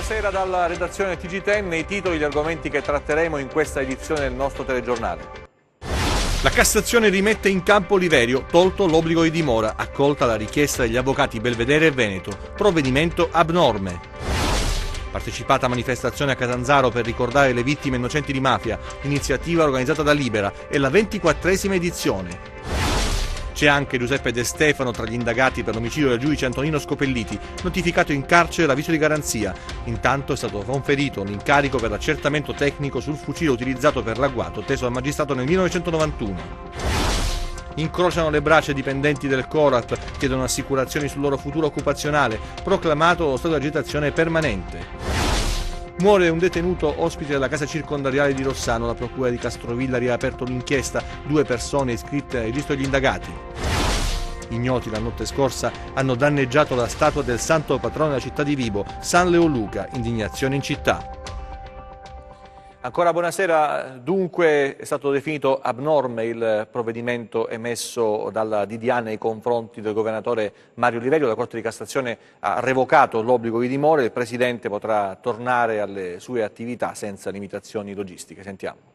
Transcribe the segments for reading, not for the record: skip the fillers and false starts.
buonasera dalla redazione TG10, i titoli e gli argomenti che tratteremo in questa edizione del nostro telegiornale. La Cassazione rimette in campo Oliverio, tolto l'obbligo di dimora, accolta la richiesta degli avvocati Belvedere e Veneto, provvedimento abnorme. Partecipata manifestazione a Catanzaro per ricordare le vittime innocenti di mafia, iniziativa organizzata da Libera, è la 24esima edizione. C'è anche Giuseppe De Stefano tra gli indagati per l'omicidio del giudice Antonino Scopelliti, notificato in carcere l'avviso di garanzia. Intanto è stato conferito l'incarico per l'accertamento tecnico sul fucile utilizzato per l'agguato teso dal magistrato nel 1991. Incrociano le braccia i dipendenti del Corat, chiedono assicurazioni sul loro futuro occupazionale, proclamato lo stato di agitazione permanente. Muore un detenuto ospite della casa circondariale di Rossano, la procura di Castrovilla ha riaperto l'inchiesta, 2 persone iscritte al registro degli indagati. Ignoti la notte scorsa hanno danneggiato la statua del santo patrono della città di Vibo, San Leoluca, indignazione in città. Ancora buonasera, dunque è stato definito abnorme il provvedimento emesso dalla DDA nei confronti del governatore Mario Oliverio. La Corte di Cassazione ha revocato l'obbligo di dimora e il Presidente potrà tornare alle sue attività senza limitazioni logistiche. Sentiamo.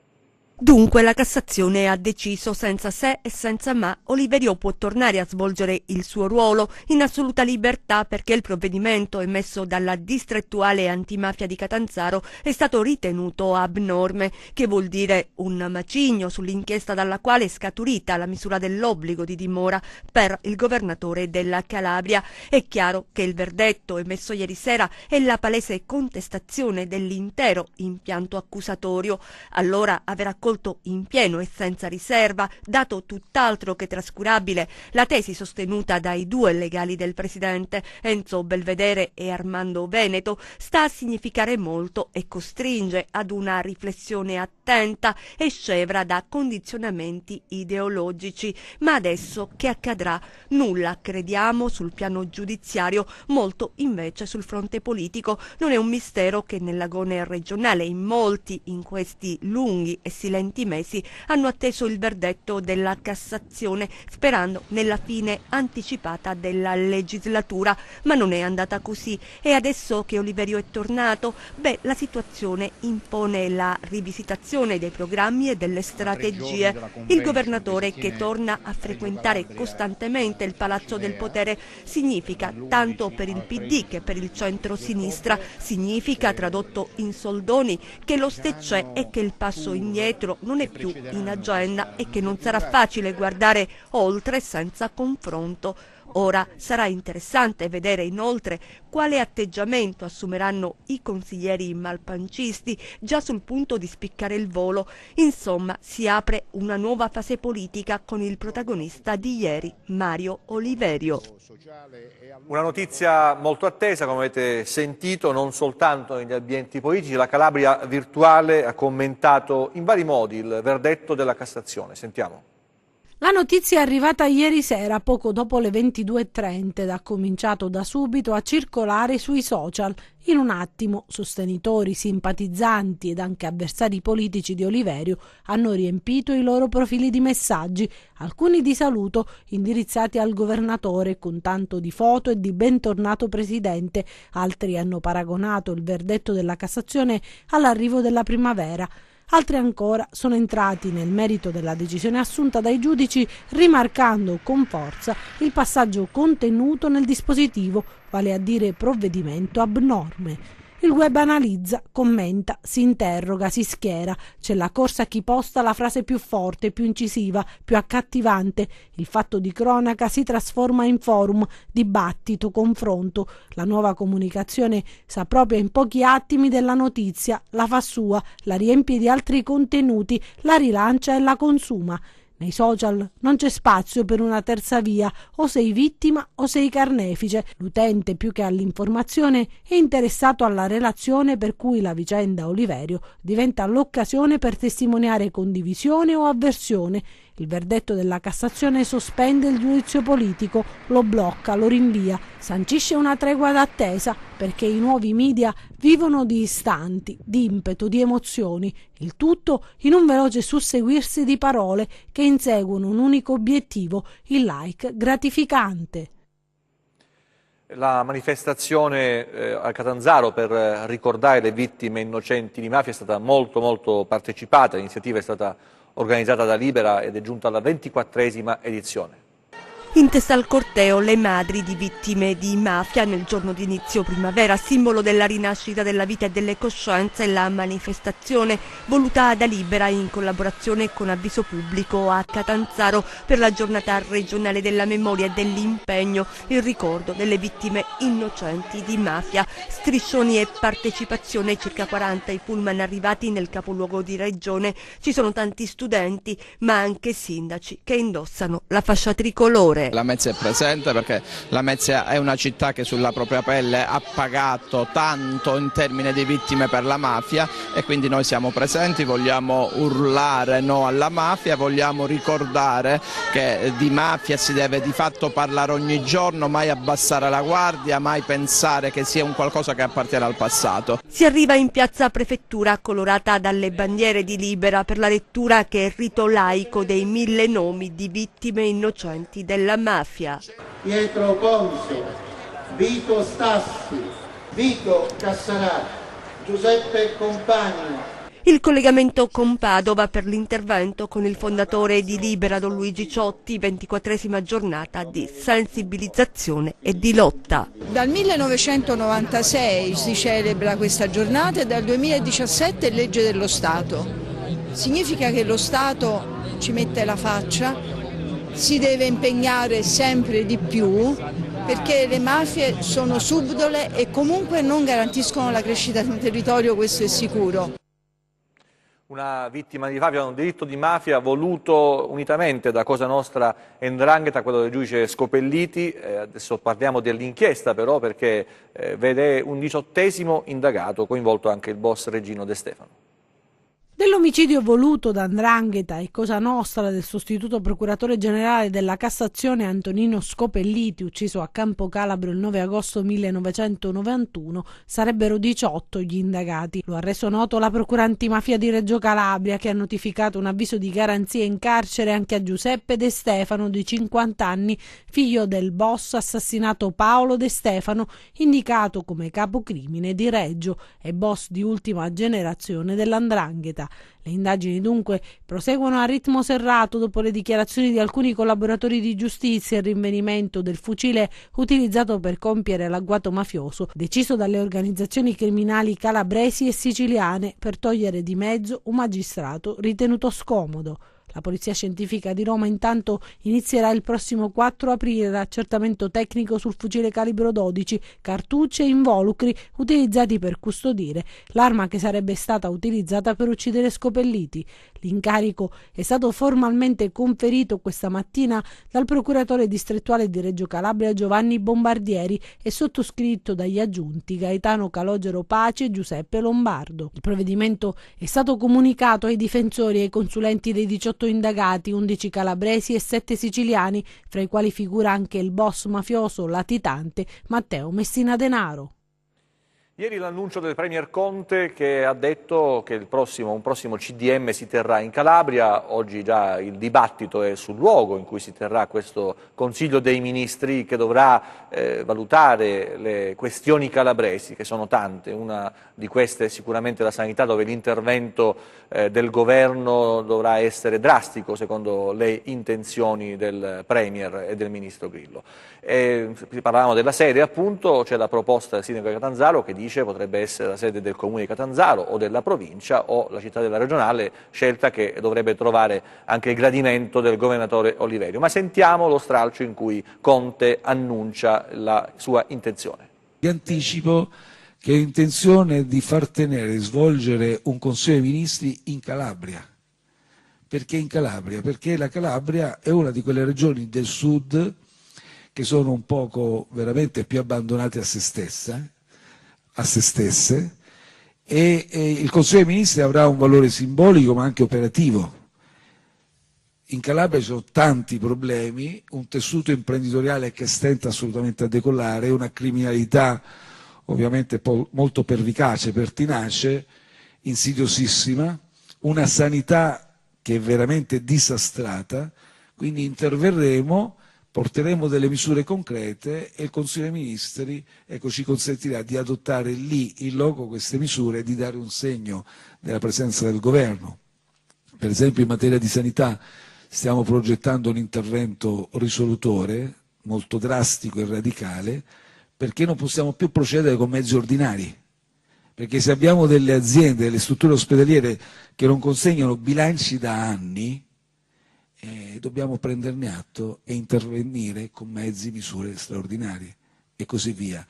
Dunque la Cassazione ha deciso senza se e senza ma Oliverio può tornare a svolgere il suo ruolo in assoluta libertà perché il provvedimento emesso dalla distrettuale antimafia di Catanzaro è stato ritenuto abnorme, che vuol dire un macigno sull'inchiesta dalla quale è scaturita la misura dell'obbligo di dimora per il governatore della Calabria. È chiaro che il verdetto emesso ieri sera è la palese contestazione dell'intero impianto accusatorio. Allora aver accolto in pieno e senza riserva, dato tutt'altro che trascurabile, la tesi sostenuta dai 2 legali del Presidente, Enzo Belvedere e Armando Veneto, sta a significare molto e costringe ad una riflessione attenta e scevra da condizionamenti ideologici. Ma adesso che accadrà? Nulla, crediamo, sul piano giudiziario, molto invece sul fronte politico. Non è un mistero che nell'agone regionale in molti in questi lunghi e silenti mesi hanno atteso il verdetto della Cassazione sperando nella fine anticipata della legislatura, ma non è andata così e adesso che Oliverio è tornato, la situazione impone la rivisitazione dei programmi e delle strategie. Il governatore che torna a frequentare costantemente il Palazzo del Potere significa tanto per il PD che per il centro-sinistra, significa tradotto in soldoni che lo ste c'è e che il passo indietro non è più in agenda e che non sarà facile guardare oltre senza confronto. Ora sarà interessante vedere inoltre quale atteggiamento assumeranno i consiglieri malpancisti già sul punto di spiccare il volo. Insomma, si apre una nuova fase politica con il protagonista di ieri, Mario Oliverio. Una notizia molto attesa, come avete sentito, non soltanto negli ambienti politici. La Calabria Virtuale ha commentato in vari modi il verdetto della Cassazione. Sentiamo. La notizia è arrivata ieri sera, poco dopo le 22:30, ed ha cominciato da subito a circolare sui social. In un attimo, sostenitori, simpatizzanti ed anche avversari politici di Oliverio hanno riempito i loro profili di messaggi, alcuni di saluto indirizzati al governatore con tanto di foto e di bentornato presidente, altri hanno paragonato il verdetto della Cassazione all'arrivo della primavera. Altri ancora sono entrati nel merito della decisione assunta dai giudici, rimarcando con forza il passaggio contenuto nel dispositivo, vale a dire provvedimento abnorme. Il web analizza, commenta, si interroga, si schiera. C'è la corsa a chi posta la frase più forte, più incisiva, più accattivante. Il fatto di cronaca si trasforma in forum, dibattito, confronto. La nuova comunicazione s'appropria in pochi attimi della notizia, la fa sua, la riempie di altri contenuti, la rilancia e la consuma. Nei social non c'è spazio per una terza via, o sei vittima o sei carnefice. L'utente, più che all'informazione, è interessato alla relazione, per cui la vicenda Oliverio diventa l'occasione per testimoniare condivisione o avversione. Il verdetto della Cassazione sospende il giudizio politico, lo blocca, lo rinvia, sancisce una tregua d'attesa, perché i nuovi media vivono di istanti, di impeto, di emozioni, il tutto in un veloce susseguirsi di parole che inseguono un unico obiettivo, il like gratificante. La manifestazione a Catanzaro per ricordare le vittime innocenti di mafia è stata molto partecipata, l'iniziativa è stata organizzata da Libera ed è giunta alla 24esima edizione. In testa al corteo le madri di vittime di mafia nel giorno di inizio primavera, simbolo della rinascita della vita e delle coscienze, e la manifestazione voluta da Libera in collaborazione con Avviso Pubblico a Catanzaro per la giornata regionale della memoria e dell'impegno in ricordo delle vittime innocenti di mafia. Striscioni e partecipazione, circa 40 i pullman arrivati nel capoluogo di regione. Ci sono tanti studenti ma anche sindaci che indossano la fascia tricolore. La Lamezia è presente perché Lamezia è una città che sulla propria pelle ha pagato tanto in termini di vittime per la mafia, e quindi noi siamo presenti, vogliamo urlare no alla mafia, vogliamo ricordare che di mafia si deve di fatto parlare ogni giorno, mai abbassare la guardia, mai pensare che sia un qualcosa che appartiene al passato. Si arriva in piazza Prefettura colorata dalle bandiere di Libera per la lettura, che è rito laico, dei 1000 nomi di vittime innocenti della mafia. Pietro Conte, Vito Stassi, Vito Cassarà, Giuseppe Compagno. Il collegamento con Padova per l'intervento con il fondatore di Libera, Don Luigi Ciotti, 24esima giornata di sensibilizzazione e di lotta. Dal 1996 si celebra questa giornata e dal 2017 è legge dello Stato. Significa che lo Stato ci mette la faccia, si deve impegnare sempre di più, perché le mafie sono subdole e comunque non garantiscono la crescita del territorio, questo è sicuro. Una vittima di mafia, un delitto di mafia voluto unitamente da Cosa Nostra e 'Ndrangheta, quello del giudice Scopelliti. Adesso parliamo dell'inchiesta però, perché vede un 18° indagato, coinvolto anche il boss Regino De Stefano. Dell'omicidio voluto da 'Ndrangheta e Cosa Nostra del sostituto procuratore generale della Cassazione Antonino Scopelliti, ucciso a Campo Calabro il 9 agosto 1991, sarebbero 18 gli indagati. Lo ha reso noto la procura antimafia di Reggio Calabria, che ha notificato un avviso di garanzia in carcere anche a Giuseppe De Stefano, di 50 anni, figlio del boss assassinato Paolo De Stefano, indicato come capocrimine di Reggio e boss di ultima generazione della 'Ndrangheta. Le indagini dunque proseguono a ritmo serrato dopo le dichiarazioni di alcuni collaboratori di giustizia e il rinvenimento del fucile utilizzato per compiere l'agguato mafioso, deciso dalle organizzazioni criminali calabresi e siciliane per togliere di mezzo un magistrato ritenuto scomodo. La Polizia Scientifica di Roma intanto inizierà il prossimo 4 aprile l'accertamento tecnico sul fucile calibro 12, cartucce e involucri utilizzati per custodire l'arma che sarebbe stata utilizzata per uccidere Scopelliti. L'incarico è stato formalmente conferito questa mattina dal procuratore distrettuale di Reggio Calabria Giovanni Bombardieri e sottoscritto dagli aggiunti Gaetano Calogero Pace e Giuseppe Lombardo. Il provvedimento è stato comunicato ai difensori e ai consulenti dei 18 indagati, 11 calabresi e 7 siciliani, fra i quali figura anche il boss mafioso latitante Matteo Messina Denaro. Ieri l'annuncio del Premier Conte, che ha detto che un prossimo CDM si terrà in Calabria. Oggi già il dibattito è sul luogo in cui si terrà questo Consiglio dei Ministri, che dovrà valutare le questioni calabresi, che sono tante. Una di queste è sicuramente la sanità, dove l'intervento del governo dovrà essere drastico secondo le intenzioni del Premier e del Ministro Grillo. Parlavamo della sede, appunto. C'è la proposta del sindaco di Catanzaro che dice potrebbe essere la sede del comune di Catanzaro o della provincia o la cittadella regionale, scelta che dovrebbe trovare anche il gradimento del governatore Oliverio. Ma sentiamo lo stralcio in cui Conte annuncia la sua intenzione. Vi anticipo che ho intenzione di far svolgere un Consiglio dei Ministri in Calabria. Perché in Calabria? Perché la Calabria è una di quelle regioni del sud che sono un poco veramente più abbandonate a se stesse, e il Consiglio dei Ministri avrà un valore simbolico ma anche operativo. In Calabria ci sono tanti problemi, un tessuto imprenditoriale che stenta assolutamente a decollare, una criminalità ovviamente molto pervicace, pertinace, insidiosissima, una sanità che è veramente disastrata, quindi interverremo porteremo delle misure concrete e il Consiglio dei Ministri ci consentirà di adottare lì in loco queste misure e di dare un segno della presenza del Governo. Per esempio in materia di sanità stiamo progettando un intervento risolutore, molto drastico e radicale, perché non possiamo più procedere con mezzi ordinari. Perché se abbiamo delle aziende, delle strutture ospedaliere che non consegnano bilanci da anni, dobbiamo prenderne atto e intervenire con mezzi, misure straordinarie e così via.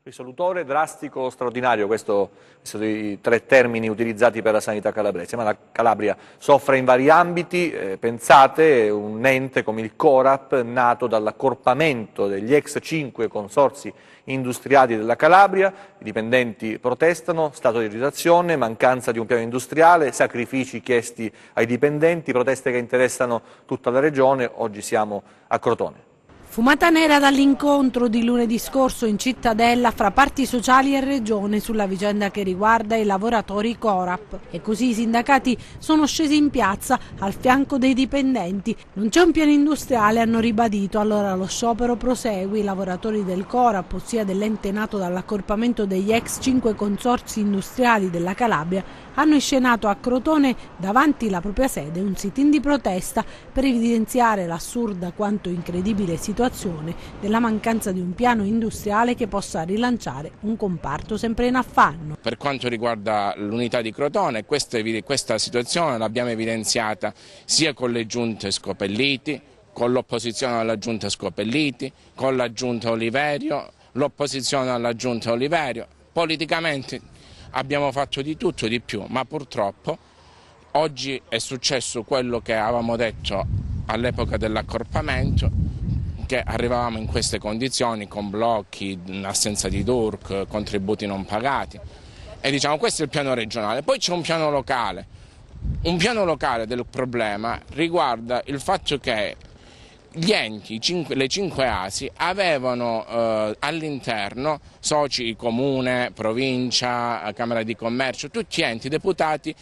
Risolutore, drastico, straordinario, questo sono i 3 termini utilizzati per la sanità calabrese, ma la Calabria soffre in vari ambiti. Pensate, un ente come il Corap, nato dall'accorpamento degli ex 5 consorzi industriali della Calabria, i dipendenti protestano, stato di agitazione, mancanza di un piano industriale, sacrifici chiesti ai dipendenti, proteste che interessano tutta la regione. Oggi siamo a Crotone. Fumata nera dall'incontro di lunedì scorso in cittadella fra parti sociali e regione sulla vicenda che riguarda i lavoratori Corap. E così i sindacati sono scesi in piazza al fianco dei dipendenti. Non c'è un piano industriale, hanno ribadito, allora lo sciopero prosegue. I lavoratori del Corap, ossia dell'ente nato dall'accorpamento degli ex 5 consorzi industriali della Calabria, hanno inscenato a Crotone davanti la propria sede un sit-in di protesta per evidenziare l'assurda quanto incredibile situazione della mancanza di un piano industriale che possa rilanciare un comparto sempre in affanno. Per quanto riguarda l'unità di Crotone, questa situazione l'abbiamo evidenziata sia con le giunte Scopelliti, con l'opposizione alla giunta Scopelliti, con la giunta Oliverio, l'opposizione alla giunta Oliverio. Politicamente abbiamo fatto di tutto e di più, ma purtroppo oggi è successo quello che avevamo detto all'epoca dell'accorpamento, che arrivavamo in queste condizioni con blocchi, assenza di DURC, contributi non pagati. E diciamo questo è il piano regionale. Poi c'è un piano locale. Un piano locale del problema riguarda il fatto che gli enti, le 5 ASI, avevano all'interno soci comune, provincia, Camera di Commercio, tutti enti deputati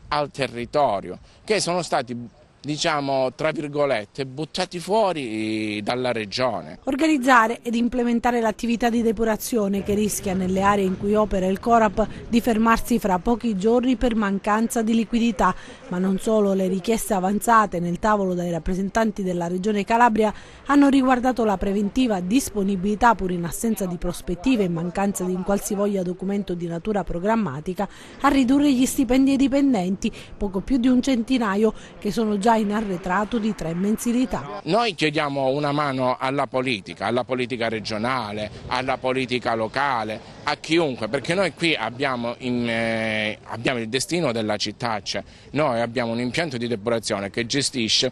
al territorio, che sono stati, diciamo, tra virgolette, buttati fuori dalla regione. Organizzare ed implementare l'attività di depurazione che rischia nelle aree in cui opera il Corap di fermarsi fra pochi giorni per mancanza di liquidità, ma non solo. Le richieste avanzate nel tavolo dai rappresentanti della Regione Calabria hanno riguardato la preventiva disponibilità, pur in assenza di prospettive e mancanza di un qualsivoglia documento di natura programmatica, a ridurre gli stipendi ai dipendenti, poco più di un centinaio, che sono già in arretrato di 3 mensilità. Noi chiediamo una mano alla politica regionale, alla politica locale, a chiunque, perché noi qui abbiamo il destino della città, cioè noi abbiamo un impianto di depurazione che gestisce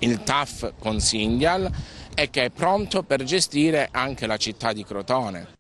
il TAF con Syndial e che è pronto per gestire anche la città di Crotone.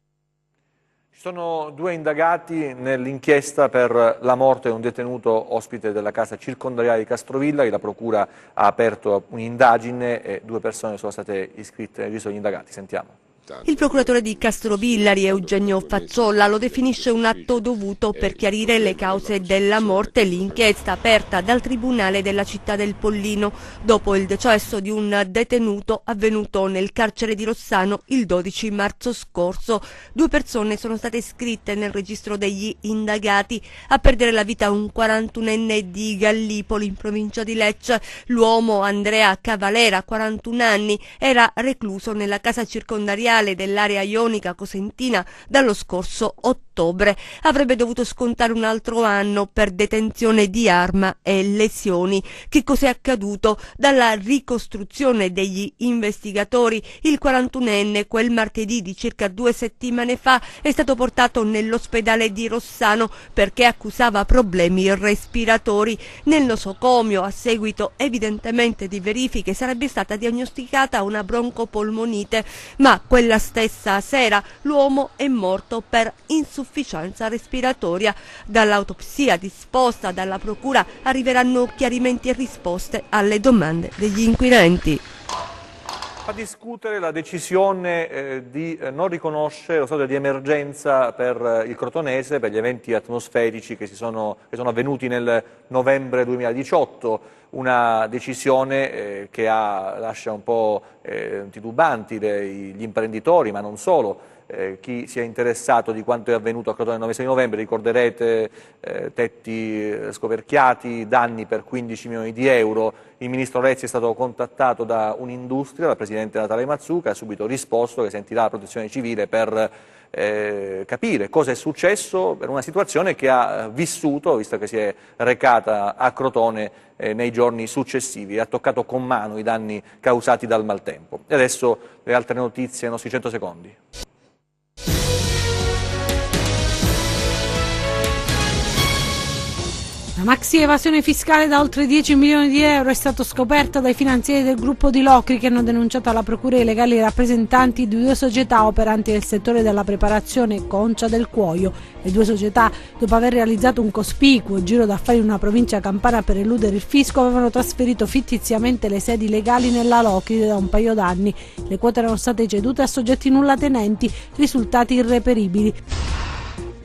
Ci sono 2 indagati nell'inchiesta per la morte di un detenuto ospite della casa circondariale di Castrovillari. La procura ha aperto un'indagine e 2 persone sono state iscritte nel registro degli indagati. Sentiamo. Il procuratore di Castrovillari, Eugenio Fazziolla, lo definisce un atto dovuto per chiarire le cause della morte. L'inchiesta aperta dal Tribunale della città del Pollino dopo il decesso di un detenuto avvenuto nel carcere di Rossano il 12 marzo scorso. 2 persone sono state iscritte nel registro degli indagati. A perdere la vita un 41enne di Gallipoli, in provincia di Lecce. L'uomo, Andrea Cavalera, 41 anni, era recluso nella casa circondariale dell'area ionica cosentina dallo scorso ottobre. Avrebbe dovuto scontare un altro anno per detenzione di arma e lesioni. Che cos'è accaduto? Dalla ricostruzione degli investigatori, il 41enne quel martedì di circa 2 settimane fa è stato portato nell'ospedale di Rossano perché accusava problemi respiratori. Nel nosocomio, a seguito evidentemente di verifiche, sarebbe stata diagnosticata una broncopolmonite, ma quella stessa sera l'uomo è morto per insufficienza respiratoria. Dall'autopsia disposta dalla procura arriveranno chiarimenti e risposte alle domande degli inquirenti. Fa discutere la decisione di non riconoscere lo stato di emergenza per il Crotonese per gli eventi atmosferici che sono avvenuti nel novembre 2018, una decisione che lascia un po' titubanti gli imprenditori, ma non solo. Chi si è interessato di quanto è avvenuto a Crotone il 9 novembre, ricorderete tetti scoperchiati, danni per 15 milioni di euro. Il ministro Lezzi è stato contattato da un'industria, dal presidente Natale Mazzuca, ha subito risposto che sentirà la protezione civile per capire cosa è successo per una situazione che ha vissuto, visto che si è recata a Crotone nei giorni successivi, ha toccato con mano i danni causati dal maltempo. E adesso le altre notizie nei nostri 100 secondi. La maxi evasione fiscale da oltre 10 milioni di euro è stata scoperta dai finanzieri del gruppo di Locri, che hanno denunciato alla procura i legali rappresentanti di 2 società operanti nel settore della preparazione Concia del Cuoio. Le 2 società, dopo aver realizzato un cospicuo giro d'affari in una provincia campana per eludere il fisco, avevano trasferito fittiziamente le sedi legali nella Locri da un paio d'anni. Le quote erano state cedute a soggetti nullatenenti, risultati irreperibili.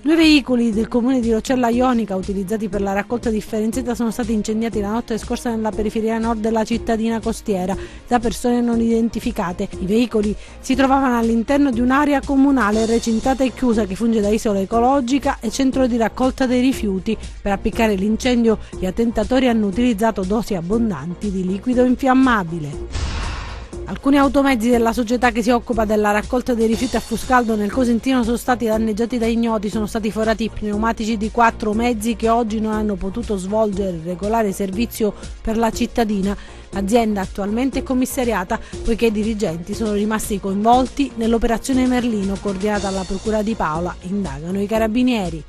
2 veicoli del comune di Rocella Ionica utilizzati per la raccolta differenziata sono stati incendiati la notte scorsa nella periferia nord della cittadina costiera da persone non identificate. I veicoli si trovavano all'interno di un'area comunale recintata e chiusa che funge da isola ecologica e centro di raccolta dei rifiuti. Per appiccare l'incendio gli attentatori hanno utilizzato dosi abbondanti di liquido infiammabile. Alcuni automezzi della società che si occupa della raccolta dei rifiuti a Fuscaldo nel Cosentino sono stati danneggiati da ignoti, sono stati forati i pneumatici di 4 mezzi che oggi non hanno potuto svolgere il regolare servizio per la cittadina. L'azienda attualmente è commissariata poiché i dirigenti sono rimasti coinvolti nell'operazione Merlino coordinata dalla Procura di Paola, indagano i carabinieri.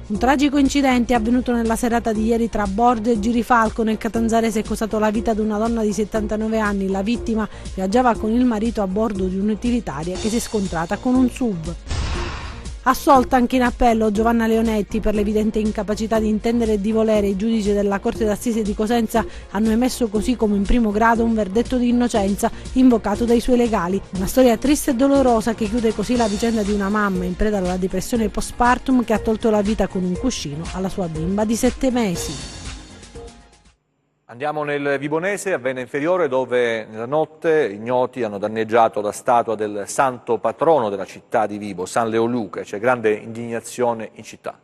Un tragico incidente è avvenuto nella serata di ieri tra Borgio e Girifalco nel Catanzarese, è costato la vita ad una donna di 79 anni. La vittima viaggiava con il marito a bordo di un'utilitaria che si è scontrata con un SUV. Assolta anche in appello Giovanna Leonetti per l'evidente incapacità di intendere e di volere. I giudici della Corte d'Assise di Cosenza hanno emesso così come in primo grado un verdetto di innocenza invocato dai suoi legali. Una storia triste e dolorosa che chiude così la vicenda di una mamma in preda alla depressione postpartum che ha tolto la vita con un cuscino alla sua bimba di 7 mesi. Andiamo nel Vibonese, a Vena Inferiore, dove nella notte ignoti hanno danneggiato la statua del santo patrono della città di Vibo, San Leoluca. C'è grande indignazione in città.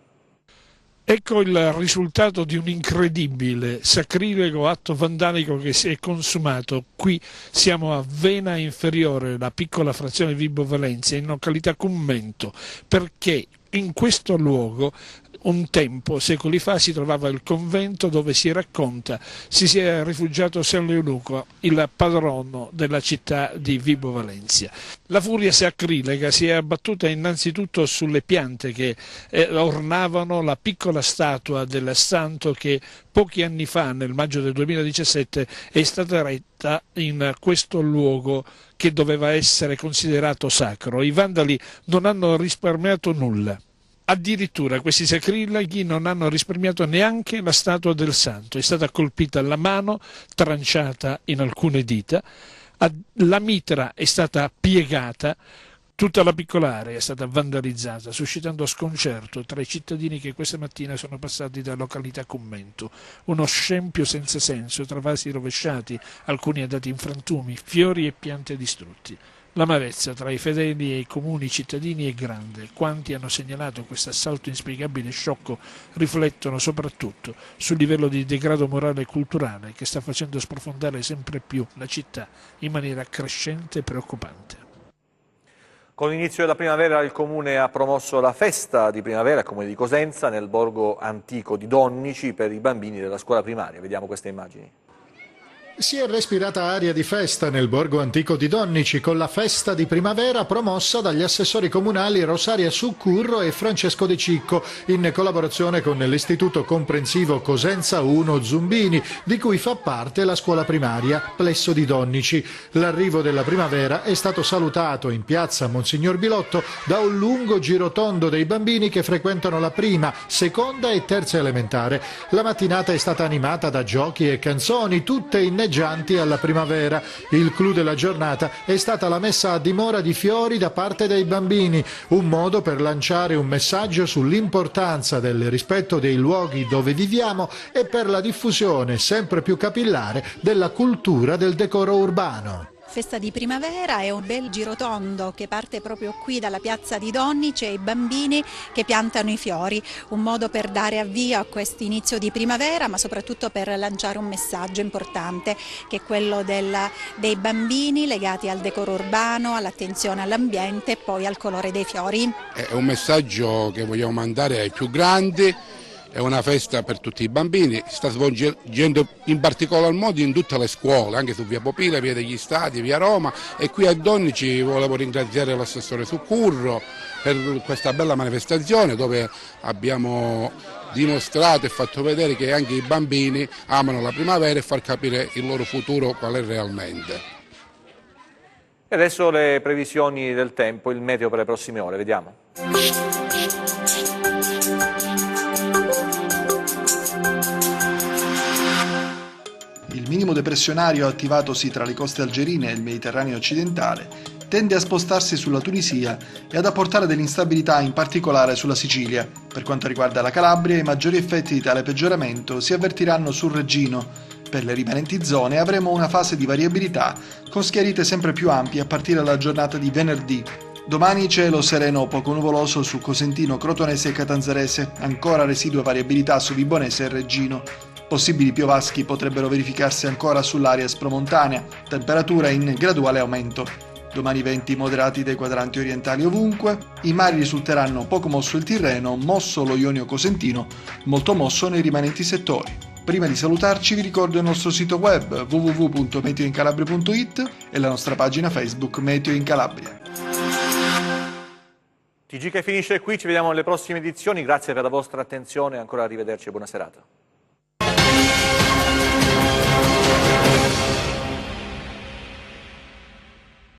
Ecco il risultato di un incredibile sacrilego atto vandalico che si è consumato. Qui siamo a Vena Inferiore, la piccola frazione Vibo Valencia, in località Commento, perché in questo luogo un tempo, secoli fa, si trovava il convento dove si racconta si è rifugiato San Leoluca, il padrono della città di Vibo Valencia. La furia sacrilega si è abbattuta innanzitutto sulle piante che ornavano la piccola statua del santo che pochi anni fa, nel maggio del 2017, è stata eretta in questo luogo che doveva essere considerato sacro. I vandali non hanno risparmiato nulla. Addirittura questi sacrilegi non hanno risparmiato neanche la statua del santo, è stata colpita la mano, tranciata in alcune dita, la mitra è stata piegata, tutta la piccola area è stata vandalizzata, suscitando sconcerto tra i cittadini che questa mattina sono passati da località Commento. Uno scempio senza senso, tra vasi rovesciati, alcuni andati in frantumi, fiori e piante distrutti. L'amarezza tra i fedeli e i comuni cittadini è grande. Quanti hanno segnalato questo assalto inspiegabile e sciocco riflettono soprattutto sul livello di degrado morale e culturale che sta facendo sprofondare sempre più la città in maniera crescente e preoccupante. Con l'inizio della primavera il Comune ha promosso la festa di primavera al Comune di Cosenza nel borgo antico di Donnici per i bambini della scuola primaria. Vediamo queste immagini. Si è respirata aria di festa nel borgo antico di Donnici con la festa di primavera promossa dagli assessori comunali Rosaria Succurro e Francesco De Cicco in collaborazione con l'Istituto Comprensivo Cosenza 1 Zumbini, di cui fa parte la scuola primaria Plesso di Donnici. L'arrivo della primavera è stato salutato in piazza Monsignor Bilotto da un lungo girotondo dei bambini che frequentano la prima, seconda e terza elementare. La mattinata è stata animata da giochi e canzoni, tutte in inneggianti alla primavera. Il clou della giornata è stata la messa a dimora di fiori da parte dei bambini, un modo per lanciare un messaggio sull'importanza del rispetto dei luoghi dove viviamo e per la diffusione sempre più capillare della cultura del decoro urbano. Festa di primavera è un bel girotondo che parte proprio qui dalla piazza di Donnice e i bambini che piantano i fiori, un modo per dare avvio a questo inizio di primavera, ma soprattutto per lanciare un messaggio importante che è quello dei bambini legati al decoro urbano, all'attenzione all'ambiente e poi al colore dei fiori. È un messaggio che vogliamo mandare ai più grandi. È una festa per tutti i bambini, si sta svolgendo in particolar modo in tutte le scuole, anche su via Popila, via degli Stati, via Roma, e qui a Donnici volevo ringraziare l'assessore Succurro per questa bella manifestazione dove abbiamo dimostrato e fatto vedere che anche i bambini amano la primavera e far capire il loro futuro qual è realmente. E adesso le previsioni del tempo, il meteo per le prossime ore, vediamo. Il minimo depressionario attivatosi tra le coste algerine e il Mediterraneo occidentale tende a spostarsi sulla Tunisia e ad apportare dell'instabilità in particolare sulla Sicilia. Per quanto riguarda la Calabria, i maggiori effetti di tale peggioramento si avvertiranno sul Reggino. Per le rimanenti zone avremo una fase di variabilità con schiarite sempre più ampie a partire dalla giornata di venerdì. Domani cielo sereno o poco nuvoloso su Cosentino, Crotonese e Catanzarese, ancora residua variabilità su Vibonese e Reggino. Possibili piovaschi potrebbero verificarsi ancora sull'area spromontanea, temperatura in graduale aumento. Domani venti moderati dai quadranti orientali ovunque, i mari risulteranno poco mosso il Tirreno, mosso lo Ionio Cosentino, molto mosso nei rimanenti settori. Prima di salutarci vi ricordo il nostro sito web www.meteoincalabria.it e la nostra pagina Facebook Meteo in Calabria. TG che finisce qui, ci vediamo nelle prossime edizioni, grazie per la vostra attenzione e ancora arrivederci e buona serata.